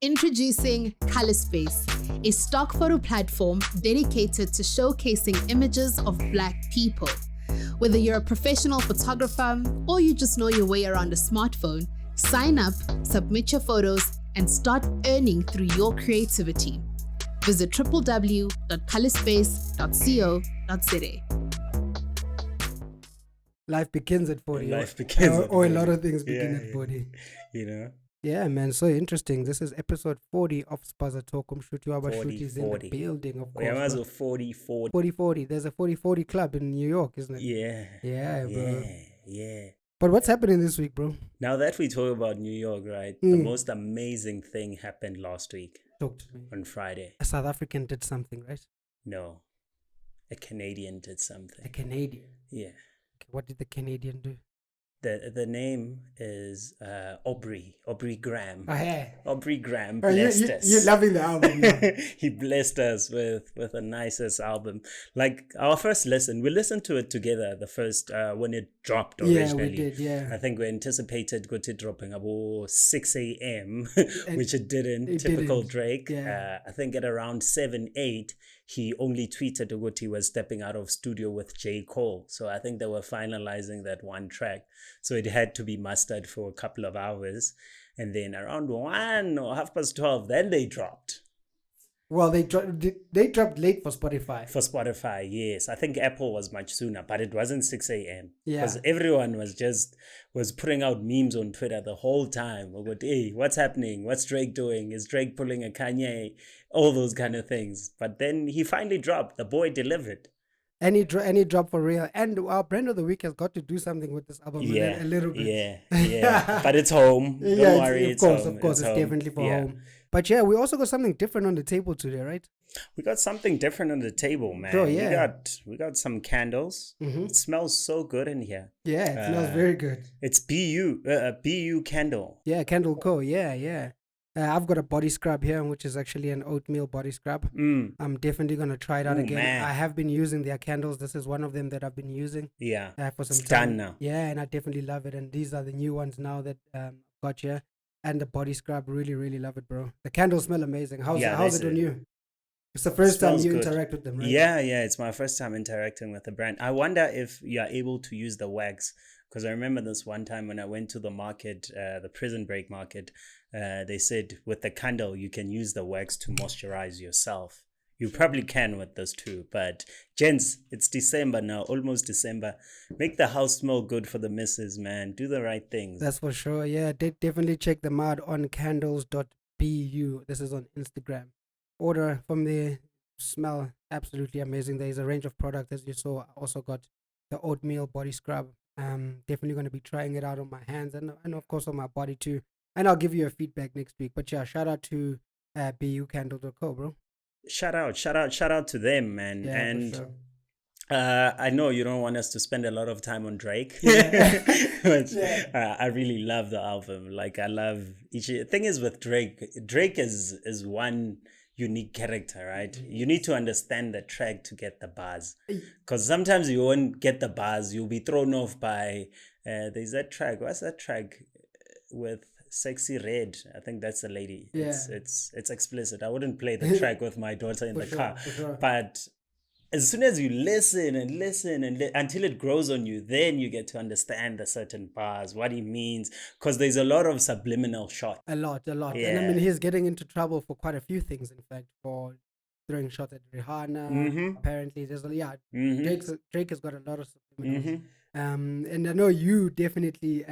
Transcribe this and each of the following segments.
Introducing Color Space, a stock photo platform dedicated to showcasing images of Black people. Whether you're a professional photographer or you just know your way around a smartphone, sign up, submit your photos, and start earning through your creativity. Visit www.colorspace.co.za. Life begins at 40. Life begins at 40. Or a lot of things begin at 40. You know? Yeah, man, so interesting. This is episode 40 of Spaza Talk. Shoot is in the 40. building, of Yeah, course. man, 40. 40. There's a 40 club in New York, isn't it? Yeah, bro. Yeah. But what's happening this week, bro? Now that we talk about New York, right? The most amazing thing happened last week. Talk to me. On Friday. A South African did something, right? No. A Canadian did something. A Canadian? Yeah. What did the Canadian do? The name is Aubrey Graham. Oh, yeah. Aubrey Graham blessed us. You're loving the album now. He blessed us with the nicest album. Like our first listen, we listened to it together the first when it dropped originally. Yeah, we did, yeah. I think we anticipated it dropping about 6 a.m., which it didn't. Typical Drake. Yeah. I think at around 7, 8, he only tweeted that he was stepping out of studio with J. Cole. So I think they were finalizing that one track. So it had to be mastered for a couple of hours. And then around 1 or 12:30, then they dropped. Well, they dropped late for Spotify. For Spotify, yes. I think Apple was much sooner, but it wasn't 6 a.m. Yeah. Because everyone was putting out memes on Twitter the whole time. About, hey, what's happening? What's Drake doing? Is Drake pulling a Kanye? All those kind of things. But then he finally dropped. The boy delivered. Any drop for real. And our brand of the week has got to do something with this album a little bit. Yeah. But it's home. Don't worry. Of course, it's definitely for home. But yeah, we also got something different on the table today, right? We got something different on the table, man. Sure, yeah. We got some candles. Mm-hmm. It smells so good in here. Yeah, it smells very good. It's BU candle. Yeah, Candle Co. Yeah. I've got a body scrub here, which is actually an oatmeal body scrub. I'm definitely going to try it out again. Man. I have been using their candles. This is one of them that I've been using. Yeah. For some time. Now. Yeah, and I definitely love it. And these are the new ones now that got here. And the body scrub, really, really love it, bro. The candles smell amazing. How's it on you? It's the first time you interact with them, right? Yeah. It's my first time interacting with the brand. I wonder if you are able to use the wax. Because I remember this one time when I went to the market, the Prison Break market, they said with the candle, you can use the wax to moisturize yourself. You probably can with this too. But gents, it's December now, almost December. Make the house smell good for the missus, man. Do the right things. That's for sure. Yeah, definitely check them out on candles.bu. This is on Instagram. Order from there. Smell absolutely amazing. There is a range of products, as you saw. I also got the oatmeal body scrub. Definitely going to be trying it out on my hands and of course on my body too. And I'll give you a feedback next week. But yeah, shout out to bucandle.co, bro. Shout out to them, man. Yeah, and for sure. I know you don't want us to spend a lot of time on Drake, but I really love the album. Like I love each thing is with Drake is one unique character, right? You need to understand the track to get the bars, because sometimes you won't get the bars. You'll be thrown off by there's that track. What's that track with Sexy Red? I think that's the lady. Yeah. It's explicit. I wouldn't play the track with my daughter in the car. Sure. But as soon as you listen until it grows on you, then you get to understand the certain bars, what he means, because there's a lot of subliminal shots. A lot. Yeah. And I mean, he's getting into trouble for quite a few things, in fact, for throwing shots at Rihanna. Mm-hmm. Apparently, there's Mm-hmm. Drake has got a lot of subliminals. Mm-hmm. And I know you definitely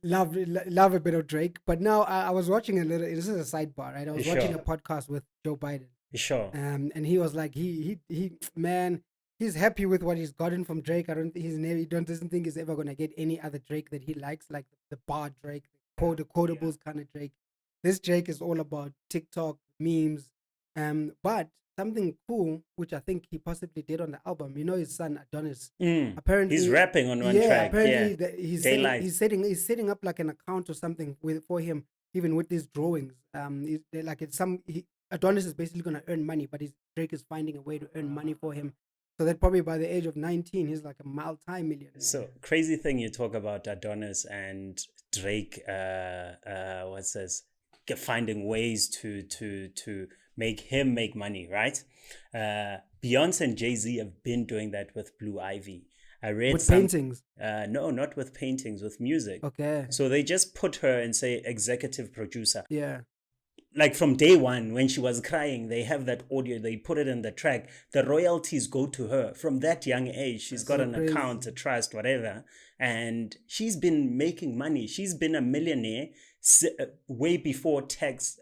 love a bit of Drake. But now I was watching this is a sidebar, right? I was watching a podcast with Joe Biden. Sure. And he was like, he man, he's happy with what he's gotten from Drake. Doesn't think he's ever gonna get any other Drake that he likes, like the bar Drake, the quotables kind of Drake. This Drake is all about TikTok memes. But something cool, which I think he possibly did on the album. You know, his son Adonis. Apparently, he's rapping on one track. Apparently, he's setting up like an account or something for him, even with these drawings. Adonis is basically going to earn money, but Drake is finding a way to earn money for him. So that probably by the age of 19, he's like a multi-millionaire. So crazy thing you talk about Adonis and Drake. What's this? finding ways to make him make money, right? Beyonce and Jay-Z have been doing that with Blue Ivy. I read With paintings. No, not with paintings, with music. Okay. So they just put her and say executive producer. Yeah. Like from day one, when she was crying, they have that audio, they put it in the track. The royalties go to her from that young age. She's got an account, a trust, whatever. And she's been making money. She's been a millionaire way before tax,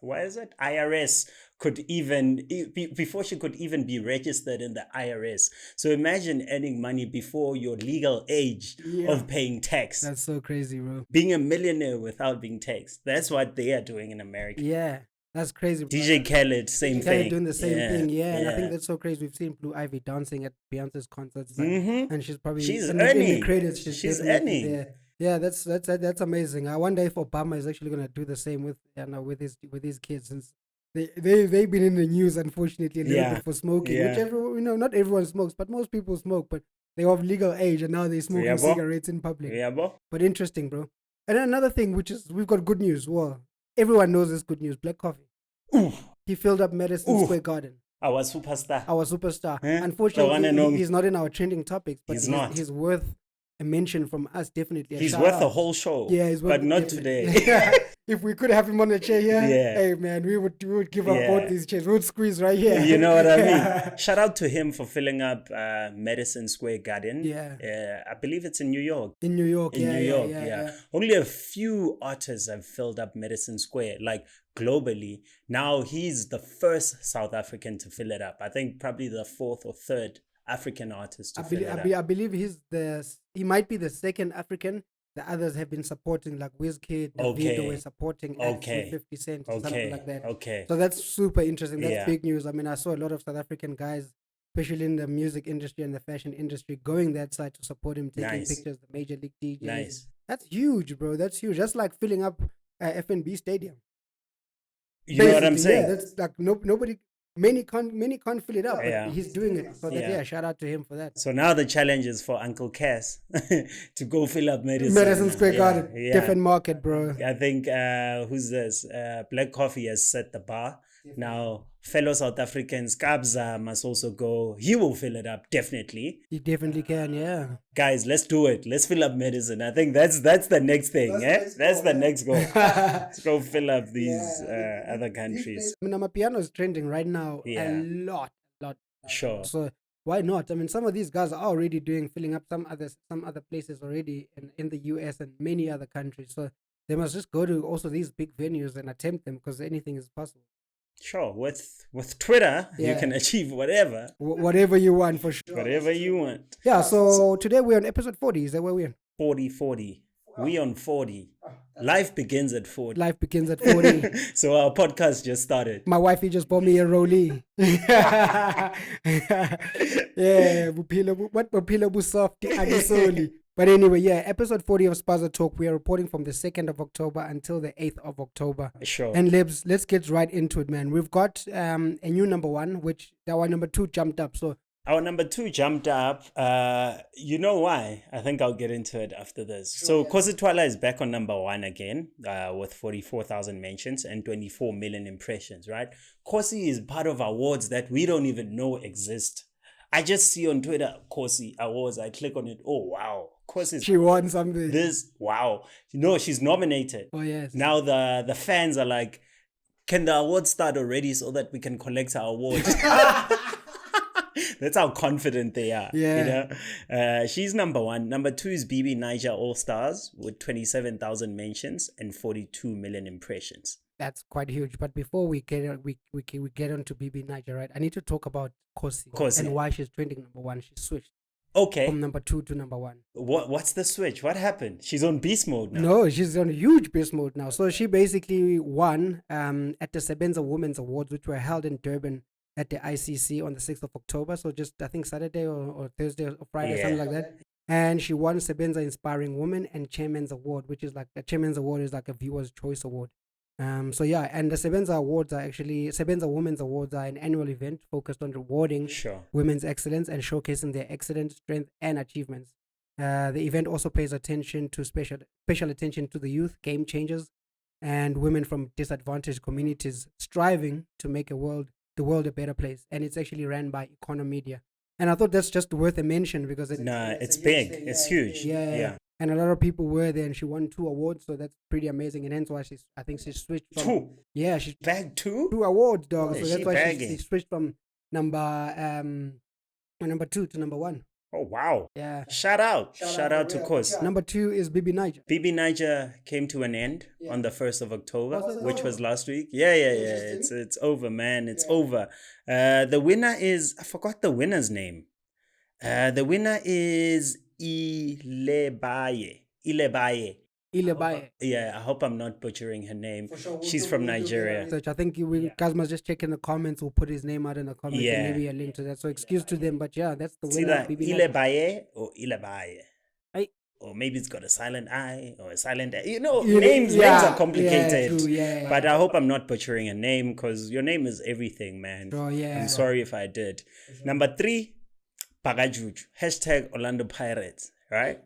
what is it? IRS could even, before she could even be registered in the IRS. So imagine earning money before your legal age of paying tax. That's so crazy, bro. Being a millionaire without being taxed. That's what they are doing in America. Yeah. That's crazy, bro. DJ Khaled, same thing. Doing the same thing, and I think that's so crazy. We've seen Blue Ivy dancing at Beyonce's concerts, and she's probably in the credits. She's earning. There. Yeah, that's amazing. I wonder if Obama is actually gonna do the same with his kids, since they've been in the news, unfortunately, a little bit for smoking. Which not everyone smokes, but most people smoke. But they're of legal age, and now they're smoking cigarettes in public. Yeah, bro. But interesting, bro. And another thing, which is we've got good news. Well, everyone knows this good news. Black Coffee. He filled up Madison Square Garden. Our superstar. Unfortunately, he's not in our trending topics, but he's worth a mention from us, definitely. He's worth a whole show. Yeah, he's worth but not today. If we could have him on the chair here, hey man, we would give up both these chairs. We would squeeze right here. You know what I mean? Shout out to him for filling up Madison Square Garden. Yeah. I believe it's in New York. In New York, yeah. Only a few artists have filled up Madison Square, like globally. Now he's the first South African to fill it up. I think probably the fourth or third African artist to fill it up. I believe he might be the second African. The others have been supporting, like Wizkid, Davido were supporting 50 Cent, something like that. Okay. So that's super interesting. That's big news. I mean, I saw a lot of South African guys, especially in the music industry and the fashion industry, going that side to support him, taking pictures, the major league DJs. Nice. That's huge, bro. That's huge. That's like filling up FNB Stadium. You know what I'm saying? Yeah, that's like nobody. Many can't fill it up, but he's doing it. So shout out to him for that. So now the challenge is for Uncle Cass to go fill up Madison Square Garden. Different market, bro. I think who's this? Black Coffee has set the bar. Now fellow South Africans, Kabza must also go. He will fill it up, definitely. He definitely can, yeah. Guys, let's do it. Let's fill up Madison. I think that's the next thing. That's the next goal. Let's go fill up these other countries. I mean, Amapiano is trending right now a lot. Sure. So why not? I mean, some of these guys are already filling up some other places already in the US and many other countries. So they must just go to also these big venues and attempt them, because anything is possible. Sure, with Twitter, you can achieve whatever. Whatever you want, for sure. Whatever you want. Yeah, so today we're on episode 40. Is that where we're on? 40. We on 40. Life begins at 40. Life begins at 40. So our podcast just started. My wifey just bought me a rollie. Buphila soft anisoli. But anyway, episode 40 of Spaza Talk. We are reporting from the 2nd of October until the 8th of October. Sure. And let's get right into it, man. We've got a new number one, which our number two jumped up. So our number two jumped up. You know why? I think I'll get into it after this. Sure, so Khosi Twala is back on number one again, with 44,000 mentions and 24 million impressions, right? Khosi is part of awards that we don't even know exist. I just see on Twitter, Khosi Awards. I click on it. Oh, wow. Khosi. She won something. Wow. She's nominated. Oh, yes. Now the fans are like, can the awards start already so that we can collect our awards? That's how confident they are. Yeah. You know? She's number one. Number two is BB Niger All Stars with 27,000 mentions and 42 million impressions. That's quite huge. But before we get on to BB Niger, right? I need to talk about Khosi and why she's trending number one. She switched. Okay. From number two to number one. What's the switch? What happened? She's on beast mode now. No, she's on huge beast mode now. So she basically won at the Sebenza Women's Awards, which were held in Durban at the ICC on the 6th of October. So just, I think, Saturday or Thursday or Friday, something like that. And she won Sebenza Inspiring Woman and Chairman's Award, which is like a Chairman's Award is like a viewer's choice award. And the Sebenza Awards are actually, Sebenza Women's Awards are an annual event focused on rewarding women's excellence and showcasing their excellence, strength, and achievements. The event also pays attention to special attention to the youth, game changers, and women from disadvantaged communities striving to make the world a better place. And it's actually ran by Economedia. And I thought that's just worth a mention because It's big. It's huge. yeah. And a lot of people were there, and she won 2 awards, so that's pretty amazing. And hence why I think she switched from 2. Yeah, she Bagged 2. 2 awards, dog. Yeah, So that's she why she bagging. switched from number 2 to number 1. Oh, wow. Yeah. Shout out to Khosi. Number 2 is Bibi Niger. BB Niger came to an end on the 1st of October, Was it? which was last week. Yeah. It's over, man. It's over. The winner is, I forgot the winner's name. The winner is Ilebaye. Ilebaye. Yeah, I hope I'm not butchering her name. She's from Nigeria. Search. I think guys must just check in the comments. We'll put his name out in the comments Yeah. and maybe a link to that. So excuse to them, but yeah, that's the It's winner. either Bibi Niger. Ilebaye or Ilebaye. Aye. Or maybe it's got a silent I or a silent A. You know, Yeah, names yeah, are complicated. yeah, true, yeah. But I hope I'm not butchering a name because your name is everything, man. Sure, yeah. I'm sorry if I did. Number 3, Pagajuju. # Orlando Pirates, right?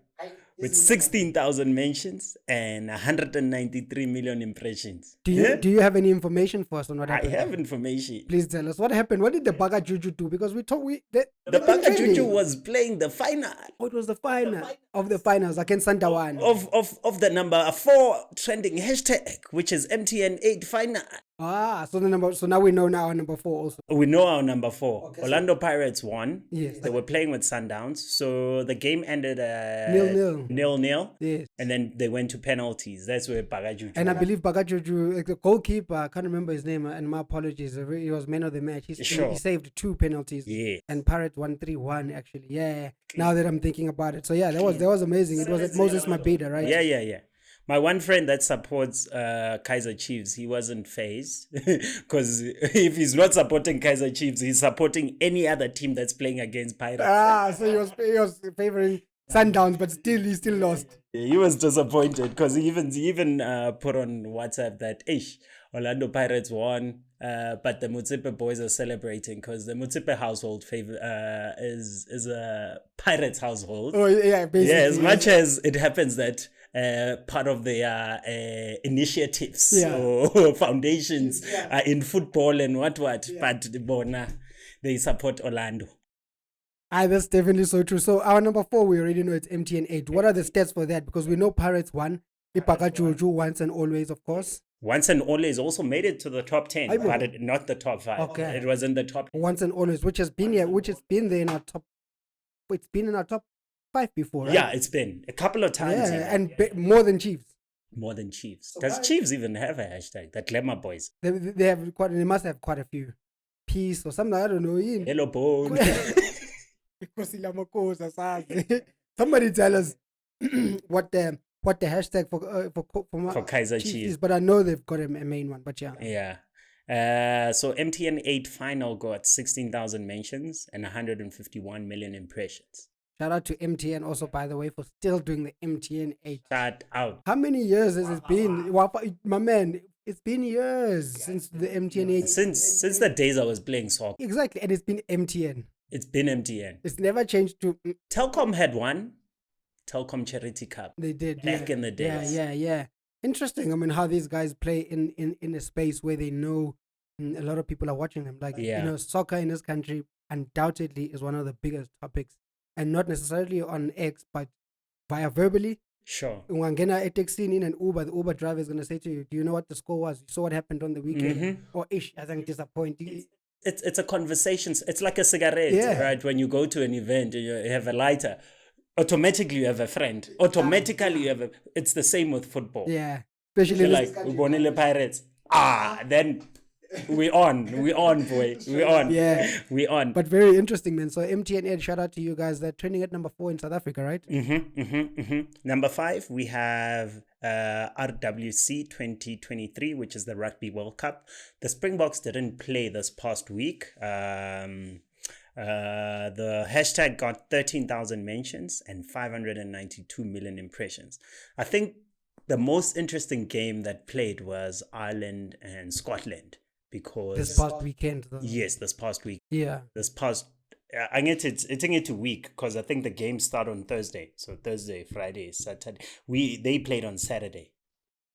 With 16,000 mentions and 193 million impressions. Do you have any information for us on what I happened? have information. Please tell us what happened. What did the Baga Juju do? Because The they've been Pagajuju training. was playing the final Oh, it was the final of the finals against Santawan. of the number 4 trending hashtag, which is MTN8 final. So now we know our number 4 also. We know our number 4. Orlando Pirates won. Yes. They were playing with Sundowns. So the game ended 0-0. 0-0. Yes. And then they went to penalties. That's where Pagajuju. And I believe Baga Juju, the goalkeeper, I can't remember his name, and my apologies. He was man of the match. He Sure. saved 2 penalties. Yeah. And Pirates won 3-1 actually. Yeah. Now that I'm thinking about it. So yeah, that was amazing. It was at Moses Mabida, right? Yeah. My one friend that supports Kaizer Chiefs, he wasn't phased because if he's not supporting Kaizer Chiefs, he's supporting any other team that's playing against Pirates. So he was favoring Sundowns, but he still lost. He was disappointed because he even put on WhatsApp that Orlando Pirates won, but the Motsepe boys are celebrating because the Motsepe household is a Pirates household. Oh yeah, basically. Yeah, as much as it happens that part of their initiatives or foundations are in football and what, but Bona, they support Orlando. That's definitely so true. So our number 4, we already know it's MTN8. What are the stats for that? Because we know Pirates won. Ipaka Juju once and always, of course. Once and always also made it to the top 10, but not the top 5. Okay. It was in the top. Once and always, which has been there in our top. It's been in our top 5 before, right? Yeah, it's been a couple of times. Yeah, even. and more than Chiefs. More than Chiefs. Does Chiefs even have a hashtag? The Glamour Boys. They have they must have quite a few. Peace or something, I don't know. Hello, Bone. Somebody tell us what the hashtag for Kaizer Chiefs Chiefs. is, but I know they've got a main one. But yeah. Yeah. So MTN8 final got 16,000 mentions and 151 million impressions. Shout out to MTN also, by the way, for still doing the MTN8. Shout out. How many years has it been? My man, it's been years since the MTN8. Since the days I was playing soccer. Exactly, and it's been MTN. It's been MTN. It's never changed to... Telkom had one. Telkom Charity Cup. They did, Back in the days. Yeah. Interesting. I mean, how these guys play in a space where they know a lot of people are watching them. Like, soccer in this country undoubtedly is one of the biggest topics. And not necessarily on X, but via verbally. Sure. Wangena a taxi in an Uber, the Uber driver is going to say to you, do you know what the score was? You saw what happened on the weekend? Mm-hmm. Or I think disappointing. It's a conversation. It's like a cigarette, right? When you go to an event and you have a lighter, automatically you have a friend. Automatically you have it's the same with football. Yeah. Especially like Ubonile Pirates. Then we on, boy. We on. Yeah. We on. But very interesting, man. So MTN, shout out to you guys. They're trending at number 4 in South Africa, right? Number 5, we have RWC 2023, which is the Rugby World Cup. The Springboks didn't play this past week. The hashtag got 13,000 mentions and 592 million impressions. I think the most interesting game that played was Ireland and Scotland. Because this past weekend, though. Yes, this past week. Yeah. This past, I get it's a week because I think the games start on Thursday. So Thursday, Friday, Saturday. They played on Saturday.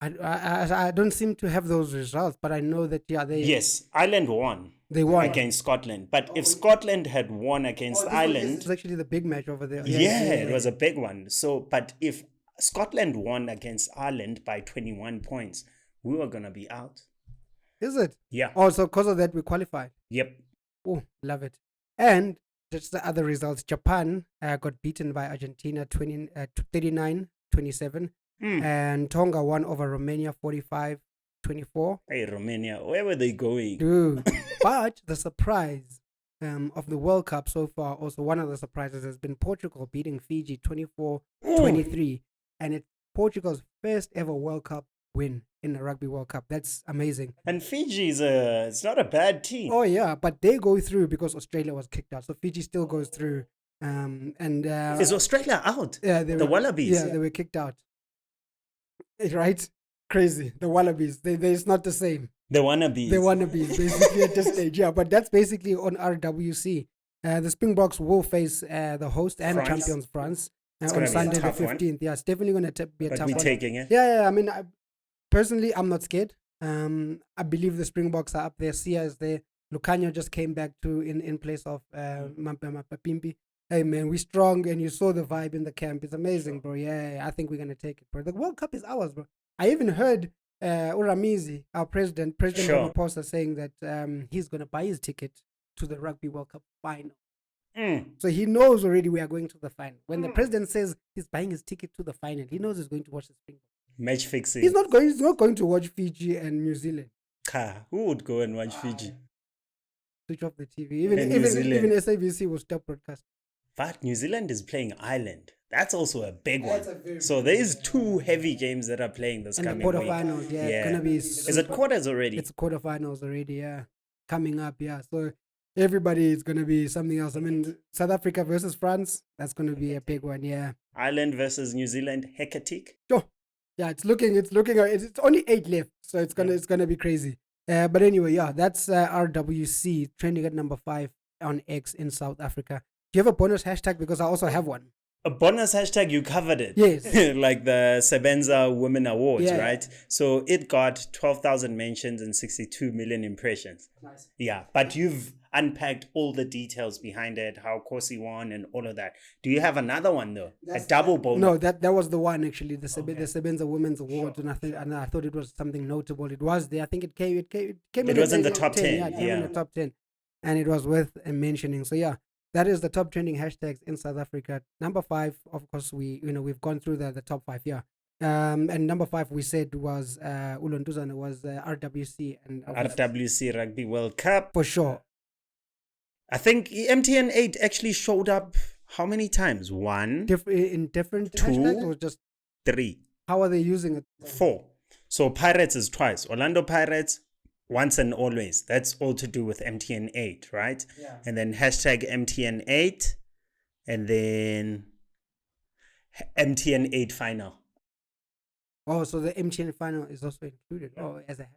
I don't seem to have those results, but I know that Yes, Ireland won. They won against Scotland. But if Scotland had won against Ireland, this is actually the big match over there. it was a big one. So, but if Scotland won against Ireland by 21 points, we were gonna be out. Is it? Yeah. Oh, so because of that we qualified. Yep. Oh, love it. And just the other results. Japan got beaten by Argentina 39-27. And Tonga won over Romania 45-24. Hey, Romania, where were they going? Dude. But the surprise of the World Cup so far, also one of the surprises has been Portugal beating Fiji 24-23. And it's Portugal's first ever World Cup win in the Rugby World Cup. That's amazing. And Fiji it's not a bad team. Oh yeah, but they go through because Australia was kicked out. So Fiji still goes through. Is Australia out? Yeah, the Wallabies. Yeah, they were kicked out. Right? Crazy. The Wallabies. It's not the same. The wannabes. The wannabes, basically, at this stage. Yeah, but that's basically on RWC. The Springboks will face the host and champions France on Sunday the 15th. One. Yeah, it's definitely going to be a tough one. But we're taking it. Yeah. I mean, personally, I'm not scared. I believe the Springboks are up there. Sia is there. Lucanio just came back in place of Mapimpi. Hey man, we're strong, and you saw the vibe in the camp. It's amazing, bro. Yeah, I think we're gonna take it, bro. The World Cup is ours, bro. I even heard Uramizi, our President Ramaphosa, saying that he's gonna buy his ticket to the Rugby World Cup final. So he knows already we are going to the final. When the president says he's buying his ticket to the final, he knows he's going to watch the Springboks. Match fixing. He's not going to watch Fiji and New Zealand. Who would go and watch Fiji? Switch off the TV. Even SABC will stop broadcasting. But New Zealand is playing Ireland. That's also a big one. So there is two heavy games that are playing this coming week. Quarterfinals, yeah. It's gonna be. Is it quarters already? It's quarterfinals already, yeah. Coming up, yeah. So everybody is gonna be something else. I mean, South Africa versus France. That's gonna be a big one, yeah. Ireland versus New Zealand. Hectic. Sure. Yeah, it's looking. It's only 8 left, so it's gonna be crazy. But anyway, yeah, that's RWC trending at number 5 on X in South Africa. Do you have a bonus hashtag? Because I also have one. A bonus hashtag, you covered it. Yes. Like the Sebenza Women Awards, right? So it got 12,000 mentions and 62 million impressions. Nice. Yeah, but you've unpacked all the details behind it, how Khosi won and all of that. Do you have another one though? A double bonus? No, that was the one actually, the Sebenza Women's Awards, sure. And I thought it was something notable. It was there. I think it came in. It was in the top 10. Yeah, it came in the top 10, and it was worth mentioning. So yeah. That is the top trending hashtags in South Africa. Number 5, of course, we've gone through the top 5, yeah. And number 5 we said was Ulontuzana was RWC and RWC Rugby World Cup for sure. I think MTN 8 actually showed up how many times? 1 in different 2 hashtags or just 3? How are they using it? 4. So Pirates is twice. Orlando Pirates. Once and always. That's all to do with MTN 8, right? Yeah. And then hashtag MTN 8 and then MTN 8 final. Oh, so the MTN final is also included. Oh, as a.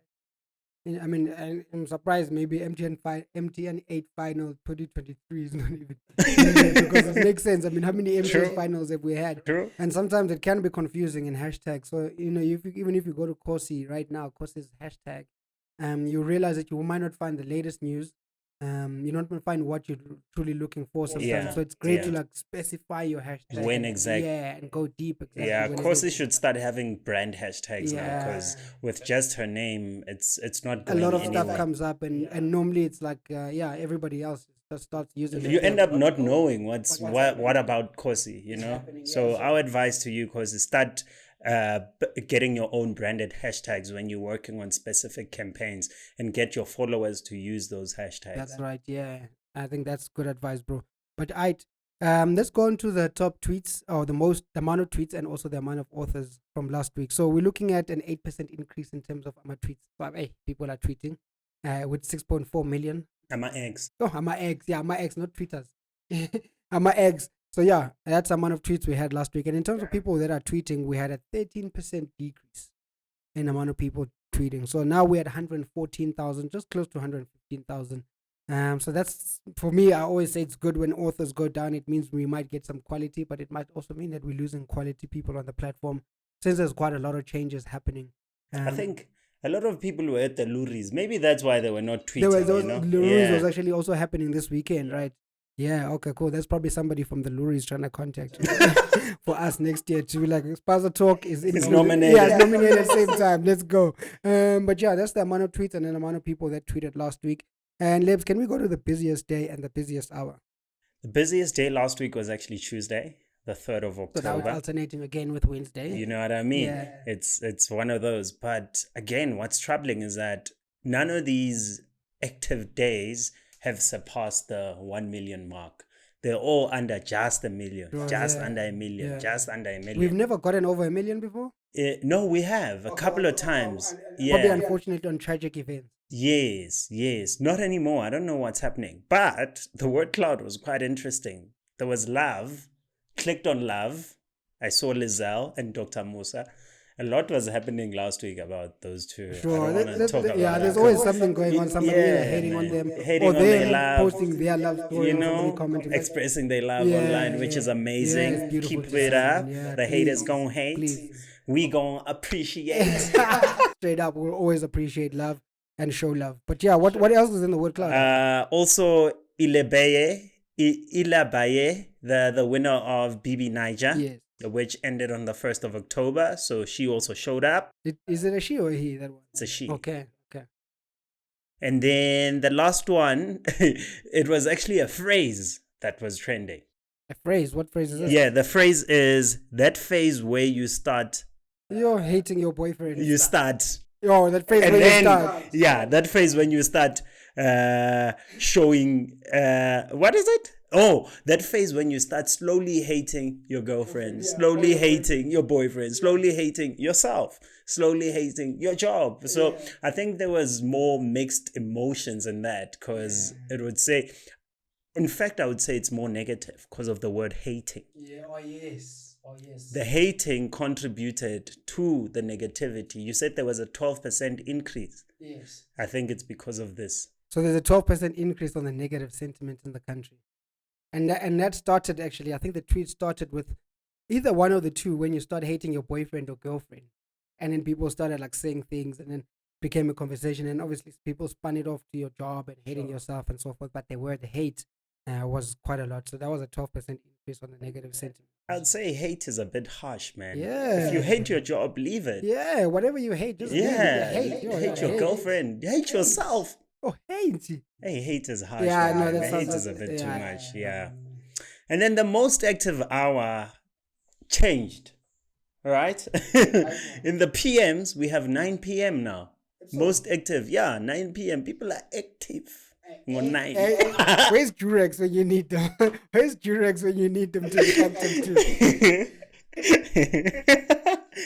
I mean, I'm surprised maybe MTN 8 final 2023 is not even because it makes sense. I mean, how many MTN finals have we had? True. And sometimes it can be confusing in hashtags. So, even if you go to Khosi right now, Khosi's hashtag, you realize that you might not find the latest news. You don't find what you're truly looking for sometimes. Yeah. So it's great to specify your hashtag. When exactly. Yeah, and go deep. Exactly. Yeah, Khosi should start having brand hashtags now, because with just her name, it's not going anywhere. A lot of anywhere. stuff comes up, and normally it's like, everybody else just starts using it. You end up not knowing what about Khosi, So our advice to you, Khosi, start getting your own branded hashtags when you're working on specific campaigns, and get your followers to use those hashtags. That's right. Yeah, I think that's good advice, bro. But let's go on to the top tweets, or the amount of tweets, and also the amount of authors from last week. So we're looking at an 8% increase in terms of my tweets. So, people are tweeting with 6.4 million. I'm my eggs. Oh, I'm my eggs. Yeah, my eggs, not tweeters. I'm my eggs. So yeah, that's the amount of tweets we had last week. And in terms of people that are tweeting, we had a 13% decrease in the amount of people tweeting. So now we're at 114,000, just close to 115,000. So that's, for me, I always say it's good when authors go down. It means we might get some quality, but it might also mean that we're losing quality people on the platform, since there's quite a lot of changes happening I think a lot of people were at the Luris. Maybe that's why they were not tweeting. Luris was actually also happening this weekend, right? Yeah, okay, cool. That's probably somebody from the Luris trying to contact you for us next year to be like, Spaza Talk is nominated. Yeah, it's nominated at the same time. Let's go. But yeah, that's the amount of tweets and the amount of people that tweeted last week. And Lebs, can we go to the busiest day and the busiest hour? The busiest day last week was actually Tuesday, the 3rd of October. So that was alternating again with Wednesday. You know what I mean? Yeah. It's one of those. But again, what's troubling is that none of these active days have surpassed the 1 million mark. They're all under just a million, under a million, just under a million. We've never gotten over 1 million before? No, we have a couple of times. Probably unfortunately on tragic events. Yes. Not anymore. I don't know what's happening. But the word cloud was quite interesting. There was love. Clicked on love. I saw Lizelle and Dr. Musa. A lot was happening last week about those two. Sure. I don't want to talk about yeah, there's always something going on. Somebody hating on them. Hating or on they're their love. posting their love story. You know, expressing their love online, which is amazing. Yeah, it's Keep beautiful it up. Yeah, the haters gonna hate. Please. We gonna appreciate. Straight up, we'll always appreciate love and show love. But yeah, what else is in the word cloud? Also, Ilabaye, the winner of BB Niger. Yes. Which ended on the 1st of October. So she also showed up. Is it a she or a he? That one? It's a she. Okay. And then the last one, it was actually a phrase that was trending. A phrase? What phrase is this? Yeah, the phrase is that phase where you start. You're hating your boyfriend. You start. Oh, that phrase when you start. Yeah, that phrase when you start showing. What is it? Oh, that phase when you start slowly hating your girlfriend, slowly hating your boyfriend, slowly hating yourself, slowly hating your job. So I think there was more mixed emotions in that because it would say, in fact, I would say it's more negative because of the word hating. Yeah, oh yes. The hating contributed to the negativity. You said there was a 12% increase. Yes. I think it's because of this. So there's a 12% increase on the negative sentiment in the country. And that started actually, I think the tweet started with either one of the two when you start hating your boyfriend or girlfriend. And then people started like saying things and then became a conversation. And obviously people spun it off to your job and hating yourself and so forth. But the word hate was quite a lot. So that was a 12% increase on the negative sentiment. I'd say hate is a bit harsh, man. Yeah. If you hate your job, leave it. Yeah, whatever you hate, just leave it. Hate your girlfriend. Hate yourself. Oh, hate. Hey, hate is harsh. Yeah, man. no, that Hate sounds is a bit too much. yeah. And then the most active hour changed. All right. In the PMs, we have 9 PM now. Most active. Yeah, 9 PM. People are active. On 9. Where's Durex when you need them? Where's Durex when you need them to be active too?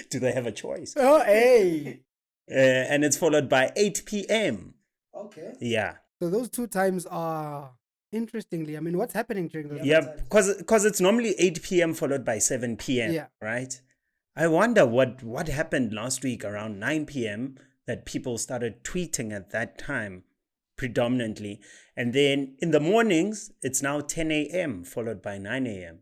Do they have a choice? Oh, hey. And it's followed by 8 PM. Okay. Yeah. So those two times are, interestingly, I mean, what's happening during those Yeah, times? because it's normally 8 PM followed by 7 PM. Yeah. Right? I wonder what happened last week around 9 PM that people started tweeting at that time predominantly. And then in the mornings, it's now 10 AM followed by 9 AM.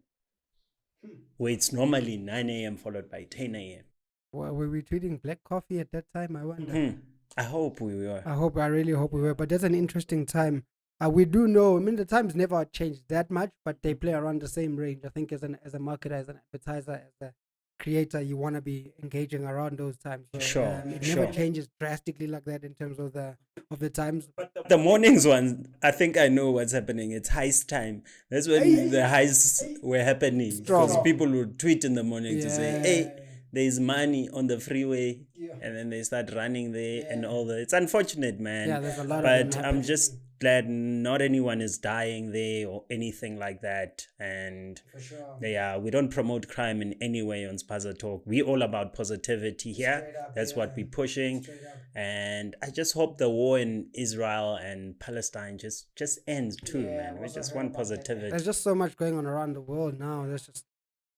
Where it's normally 9 AM followed by 10 AM. Well, were we tweeting black coffee at that time? I wonder. I hope we were. I really hope we were. But that's an interesting time. We do know, I mean, the times never changed that much, but they play around the same range. I think as a marketer, as an advertiser, as a creator, you want to be engaging around those times. So, it never changes drastically like that in terms of the times. But the mornings one, I think I know what's happening. It's heist time. That's when the heists were happening. Because people would tweet in the morning to say, hey, there's money on the freeway. And then they start running there and all that. It's unfortunate, man. Yeah, there's a lot of But them I'm just glad not anyone is dying there or anything like that. And For sure. we don't promote crime in any way on Spaza Talk. We're all about positivity here. That's what we're pushing. And I just hope the war in Israel and Palestine just ends too, man. We just want positivity. There's just so much going on around the world now.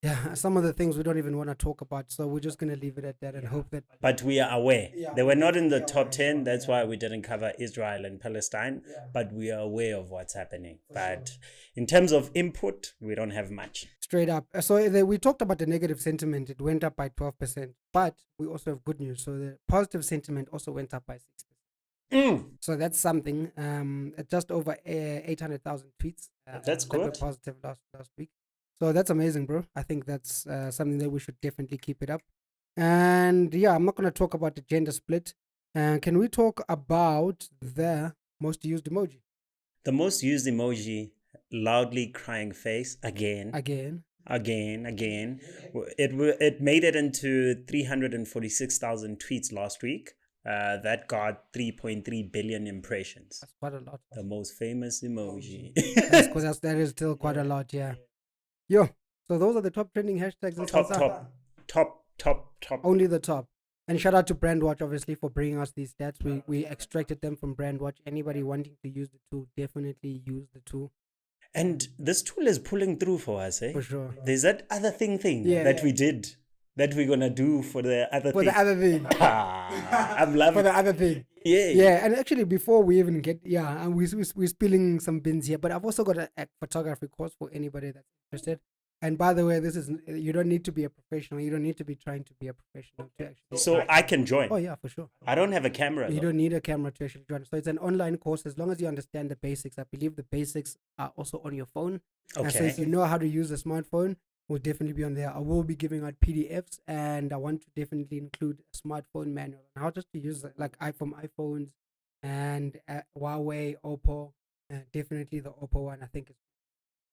Yeah, some of the things we don't even want to talk about, so we're just gonna leave it at that and hope that. But we are aware. They were not in the top 10. That's why we didn't cover Israel and Palestine. But we are aware of what's happening. But in terms of input, we don't have much. Straight up. So we talked about the negative sentiment. It went up by 12%. But we also have good news. So the positive sentiment also went up by 6%. So that's something. Just over 800,000 tweets. That's that were good. positive last week. So that's amazing, bro. I think that's something that we should definitely keep it up. And yeah, I'm not going to talk about the gender split. Can we talk about the most used emoji? The most used emoji, loudly crying face, again. It made it into 346,000 tweets last week. That got 3.3 billion impressions. That's quite a lot. The most famous emoji. Because that is still quite a lot, yeah. Yo, so those are the top trending hashtags. Top. Only the top. And shout out to Brandwatch, obviously, for bringing us these stats. We extracted them from Brandwatch. Anybody wanting to use the tool, definitely use the tool. And this tool is pulling through for us, eh? For sure. There's that other thing that we did that we're gonna do for the other thing. For the other thing. I'm loving For the other thing. Yeah. Yeah, and actually before we even get, and we're spilling some bins here, but I've also got a photography course for anybody that's interested. And by the way, you don't need to be a professional. You don't need to be trying to be a professional to actually. So I can join. Oh yeah, for sure. I don't have a camera. You don't need a camera to actually join. So it's an online course as long as you understand the basics. I believe the basics are also on your phone. Okay. So if you know how to use a smartphone, we'll definitely be on there. I will be giving out PDFs, and I want to definitely include a smartphone manual on how just to use like iPhones and Huawei, Oppo. Definitely the Oppo one. I think is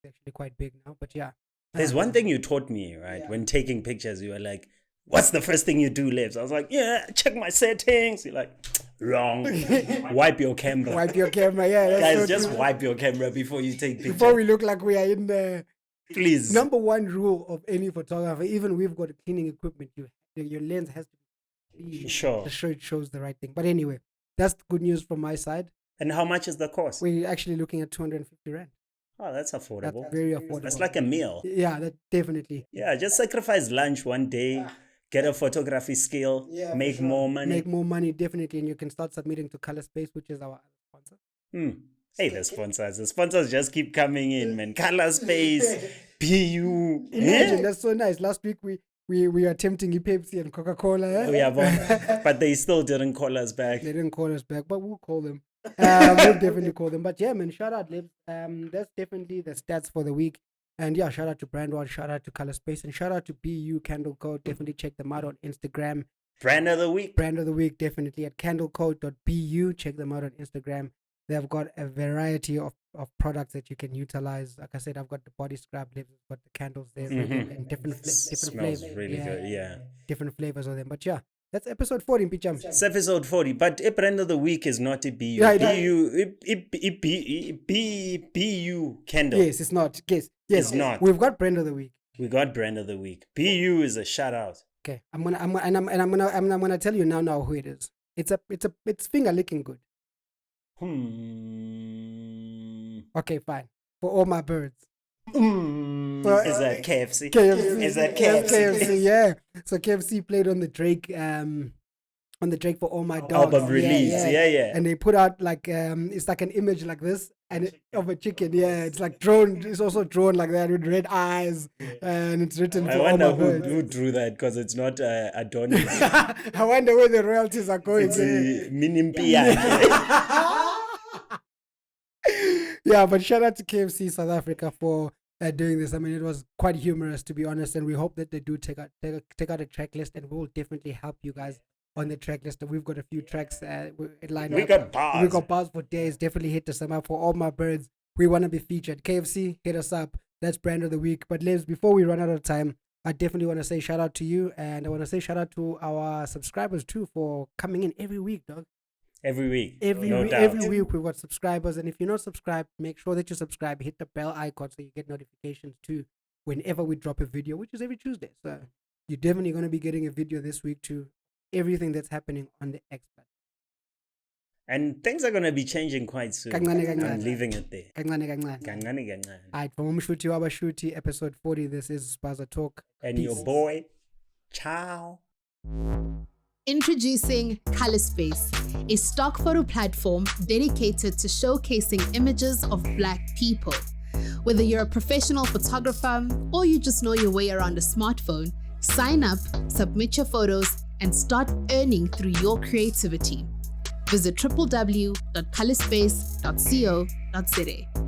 actually quite big now. But yeah. There's one thing you taught me, right? Yeah. When taking pictures, you were like, what's the first thing you do, Lips? I was like, yeah, check my settings. You're like, wrong. Wipe your camera. Wipe your camera, yeah. Guys, so just wipe your camera before you take pictures. Before we look like we are in the... Please. Number one rule of any photographer, even we've got cleaning equipment, your lens has to be sure. It shows the right thing. But anyway, that's good news from my side. And how much is the cost? We're actually looking at 250 Rand. Oh, that's affordable. That's very affordable. That's like a meal. Yeah, that definitely. Yeah, just sacrifice lunch one day, get a photography skill, make more money. Make more money, definitely. And you can start submitting to Color Space, which is our sponsor. Hey, the sponsors just keep coming in, man. Color Space, PU. Imagine, that's so nice. Last week we were attempting Pepsi and Coca-Cola. But they still didn't call us back. They didn't call us back, but we'll call them. We'll definitely call them. But yeah, man, shout out, Libs. That's definitely the stats for the week. And yeah, shout out to Brandwatch, shout out to Color Space, and shout out to BU Candle Code. Definitely check them out on Instagram. Brand of the week, definitely at candlecode.bu. Check them out on Instagram. They've got a variety of products that you can utilize. Like I said, I've got the body scrub lips, I've got the candles there, and different flavors. Really good, yeah. Different flavors of them. But yeah, that's episode 40, Picham. It's episode 40, but a brand of the week is not a BU. Yeah, BU candle. Yes, it's not. Yes, it's not. We've got brand of the week. We got brand of the week. BU is a shout out. Okay, I'm gonna tell you now who it is. It's finger licking good. Okay, fine. For all my birds. Is that KFC? Is that KFC? KFC, yeah. So KFC played on the Drake for All My Dogs. Album release, yeah. And they put out like it's like an image like this of a chicken. Yeah, it's like drawn. It's also drawn like that with red eyes, and it's written. I wonder who drew that, because it's not Adonis. I wonder where the royalties are going. It's Minimpia. Yeah, but shout out to KFC South Africa for doing this. I mean, it was quite humorous, to be honest, and we hope that they do take out a track list, and we will definitely help you guys on the track list. We've got a few tracks lined up. We got bars for days. Definitely hit us up. For all my birds, we want to be featured. KFC, hit us up. That's brand of the week. But Liz, before we run out of time, I definitely want to say shout out to you, and I want to say shout out to our subscribers too for coming in every week, dog. Every week. Every week we've got subscribers, and if you're not subscribed, make sure that you subscribe. Hit the bell icon so you get notifications too whenever we drop a video, which is every Tuesday. So you're definitely going to be getting a video this week too. Everything that's happening on the X platform. And things are going to be changing quite soon. Kancane, kancane. I'm leaving it there. Kancane, kancane. Kancane, kancane. Alright, from Umshuti Wabashuti, episode 40, this is Spaza Talk. And Peace. your boy, ciao. Introducing Color Space, a stock photo platform dedicated to showcasing images of Black people. Whether you're a professional photographer or you just know your way around a smartphone, sign up, submit your photos, and start earning through your creativity. Visit www.colorspace.co.za.